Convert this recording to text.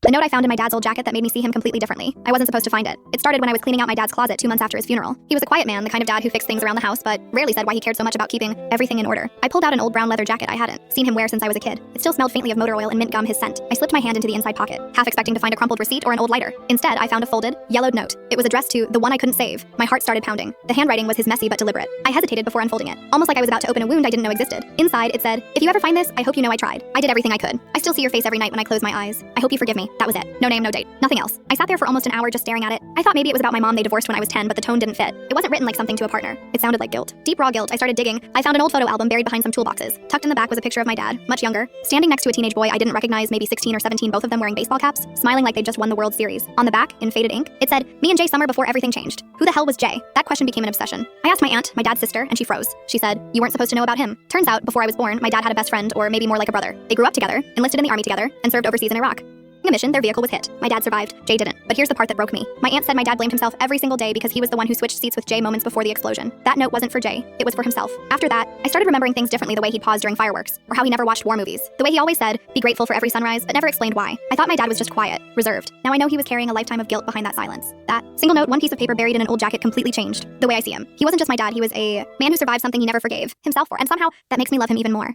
The note I found in my dad's old jacket that made me see him completely differently. I wasn't supposed to find it. It started when I was cleaning out my dad's closet 2 months after his funeral. He was a quiet man, the kind of dad who fixed things around the house, but rarely said why he cared so much about keeping everything in order. I pulled out an old brown leather jacket I hadn't seen him wear since I was a kid. It still smelled faintly of motor oil and mint gum, his scent. I slipped my hand into the inside pocket, half expecting to find a crumpled receipt or an old lighter. Instead, I found a folded, yellowed note. It was addressed to the one I couldn't save. My heart started pounding. The handwriting was his messy but deliberate. I hesitated before unfolding it, almost like I was about to open a wound I didn't know existed. Inside, it said, "If you ever find this, I hope you know I tried. I did everything I could. I still see your face every night when I close my eyes. I hope you forgive me." That was it. No name, no date. Nothing else. I sat there for almost an hour just staring at it. I thought maybe it was about my mom they divorced when I was 10, but the tone didn't fit. It wasn't written like something to a partner. It sounded like guilt. Deep raw guilt. I started digging. I found an old photo album buried behind some toolboxes. Tucked in the back was a picture of my dad, much younger, standing next to a teenage boy I didn't recognize, maybe 16 or 17, both of them wearing baseball caps, smiling like they'd just won the World Series. On the back, in faded ink, it said, "Me and Jay summer before everything changed." Who the hell was Jay? That question became an obsession. I asked my aunt, my dad's sister, and she froze. She said, "You weren't supposed to know about him." Turns out, before I was born, my dad had a best friend, or maybe more like a brother. They grew up together, enlisted in the army together, and served overseas in Iraq. A mission, their vehicle was hit. My dad survived, Jay didn't. But here's the part that broke me. My aunt said my dad blamed himself every single day because he was the one who switched seats with Jay moments before the explosion. That note wasn't for Jay, it was for himself. After that, I started remembering things differently, the way he'd pause during fireworks, or how he never watched war movies. The way he always said, "Be grateful for every sunrise," but never explained why. I thought my dad was just quiet, reserved. Now I know he was carrying a lifetime of guilt behind that silence. That single note, one piece of paper buried in an old jacket, completely changed the way I see him. He wasn't just my dad, he was a man who survived something he never forgave himself for, and somehow that makes me love him even more.